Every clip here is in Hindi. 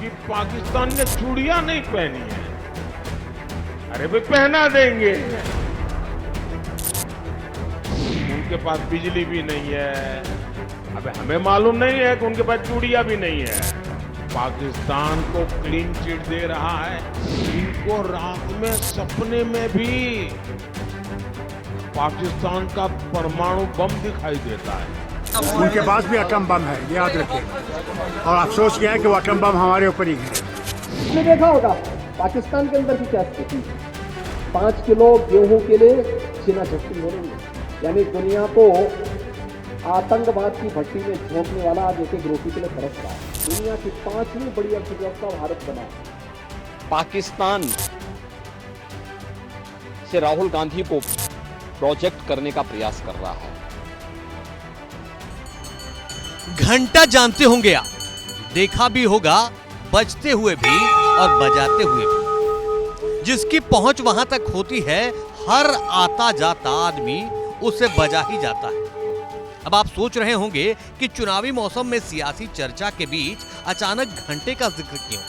कि पाकिस्तान ने चूड़ियां नहीं पहनी है। अरे भाई पहना देंगे। उनके पास बिजली भी नहीं है। अब हमें मालूम नहीं है कि उनके पास चूड़ियां भी नहीं है। पाकिस्तान को क्लीन चिट दे रहा है। इनको रात में सपने में भी पाकिस्तान का परमाणु बम दिखाई देता है। उनके पास भी एटम बम है, याद रखें। और अफसोस यह है कि वो एटम बम हमारे ऊपर ही है। आपने देखा होगा पाकिस्तान के अंदर की क्या स्थिति है। 5 किलो गेहूं के लिए छीना झपटी हो रही है। यानी दुनिया को आतंकवाद की भट्टी में झोंकने वाला आज एक रोटी के लिए तरस रहा है। दुनिया की 5वीं बड़ी अर्थव्यवस्था भारत बना है। पाकिस्तान से राहुल गांधी को प्रोजेक्ट करने का प्रयास कर रहा है। घंटा जानते होंगे आप, देखा भी होगा बजते हुए भी और बजाते हुए भी। जिसकी पहुंच वहां तक होती है, हर आता जाता आदमी उसे बजा ही जाता है। अब आप सोच रहे होंगे कि चुनावी मौसम में सियासी चर्चा के बीच अचानक घंटे का जिक्र क्यों?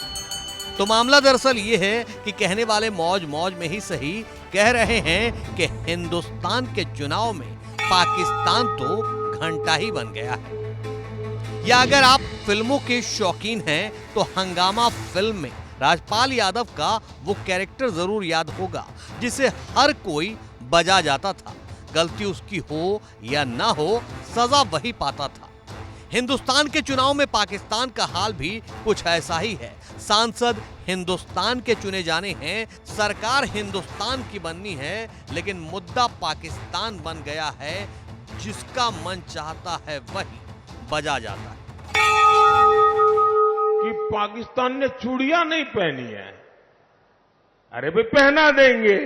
तो मामला दरअसल ये है कि कहने वाले मौज मौज में ही सही कह रहे हैं कि हिंदुस्तान के चुनाव में पाकिस्तान तो घंटा ही बन गया है। या अगर आप फिल्मों के शौकीन हैं तो हंगामा फिल्म में राजपाल यादव का वो कैरेक्टर जरूर याद होगा जिसे हर कोई बजा जाता था। गलती उसकी हो या ना हो, सजा वही पाता था। हिंदुस्तान के चुनाव में पाकिस्तान का हाल भी कुछ ऐसा ही है। सांसद हिंदुस्तान के चुने जाने हैं, सरकार हिंदुस्तान की बननी है, लेकिन मुद्दा पाकिस्तान बन गया है। जिसका मन चाहता है वही बजा जाता है। कि पाकिस्तान ने चूड़ियां नहीं पहनी है। अरे भाई पहना देंगे।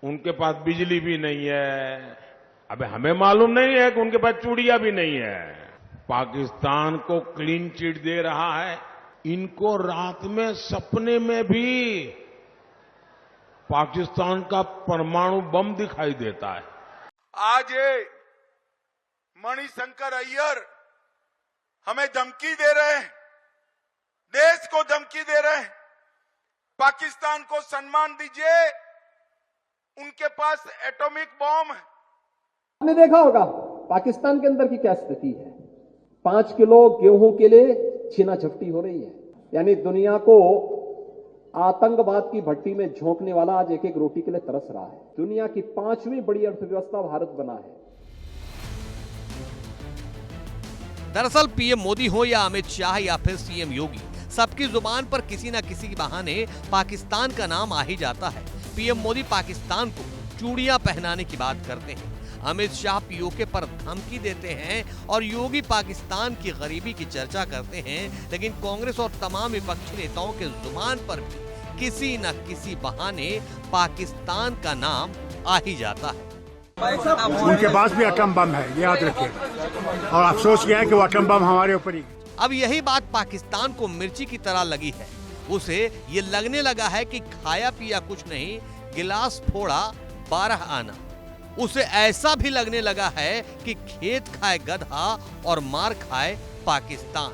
उनके पास बिजली भी नहीं है। अब हमें मालूम नहीं है कि उनके पास चूड़ियां भी नहीं है। पाकिस्तान को क्लीन चिट दे रहा है। इनको रात में सपने में भी पाकिस्तान का परमाणु बम दिखाई देता है। आज मणिशंकर अय्यर हमें धमकी दे रहे हैं, देश को धमकी दे रहे हैं। पाकिस्तान को सम्मान दीजिए, उनके पास एटॉमिक बॉम्ब है। आपने देखा होगा पाकिस्तान के अंदर की क्या स्थिति है। 5 किलो गेहूं के लिए छीना झपटी हो रही है। यानी दुनिया को आतंकवाद की भट्टी में झोंकने वाला आज एक एक रोटी के लिए तरस रहा है। दुनिया की 5वीं बड़ी अर्थव्यवस्था भारत बना है। दरअसल पीएम मोदी हो या अमित शाह या फिर सीएम योगी, सबकी जुबान पर किसी न किसी बहाने पाकिस्तान का नाम आ ही जाता है। पीएम मोदी पाकिस्तान को चूड़ियां पहनाने की बात करते हैं, अमित शाह पीओके पर धमकी देते हैं और योगी पाकिस्तान की गरीबी की चर्चा करते हैं। लेकिन कांग्रेस और तमाम विपक्षी नेताओं के जुबान पर भी किसी न किसी बहाने पाकिस्तान का नाम आ ही जाता है। उनके पास भी एटम बम है, याद रखें। और अफसोस यह है कि वो एटम बम हमारे ऊपर ही है। अब यही बात पाकिस्तान को मिर्ची की तरह लगी है। उसे ये लगने लगा है कि खाया पिया कुछ नहीं, गिलास फोड़ा 12 आना। उसे ऐसा भी लगने लगा है कि खेत खाए गधा और मार खाए पाकिस्तान।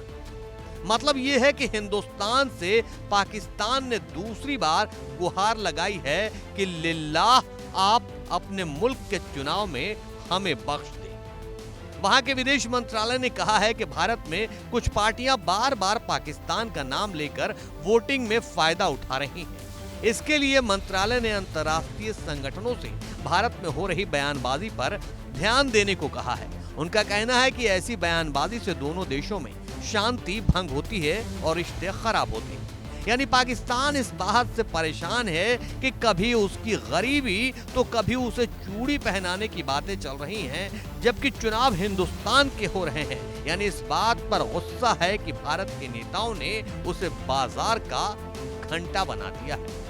मतलब यह है कि हिंदुस्तान से पाकिस्तान ने दूसरी बार गुहार लगाई है कि लिल्लाह आप अपने मुल्क के चुनाव में हमें बख्श दें। वहां के विदेश मंत्रालय ने कहा है कि भारत में कुछ पार्टियां बार बार पाकिस्तान का नाम लेकर वोटिंग में फायदा उठा रही हैं। इसके लिए मंत्रालय ने अंतर्राष्ट्रीय संगठनों से भारत में हो रही बयानबाजी पर ध्यान देने को कहा है। उनका कहना है कि ऐसी बयानबाजी से दोनों देशों में शांति भंग होती है और रिश्ते खराब होते हैं। यानी पाकिस्तान इस बात से परेशान है कि कभी उसकी गरीबी तो कभी उसे चूड़ी पहनाने की बातें चल रही हैं, जबकि चुनाव हिंदुस्तान के हो रहे हैं। यानी इस बात पर गुस्सा है कि भारत के नेताओं ने उसे बाजार का घंटा बना दिया है।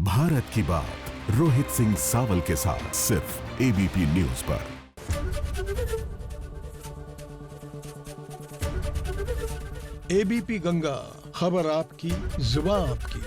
भारत की बात रोहित सिंह सावल के साथ सिर्फ एबीपी न्यूज पर। एबीपी गंगा, खबर आपकी, जुबान आपकी।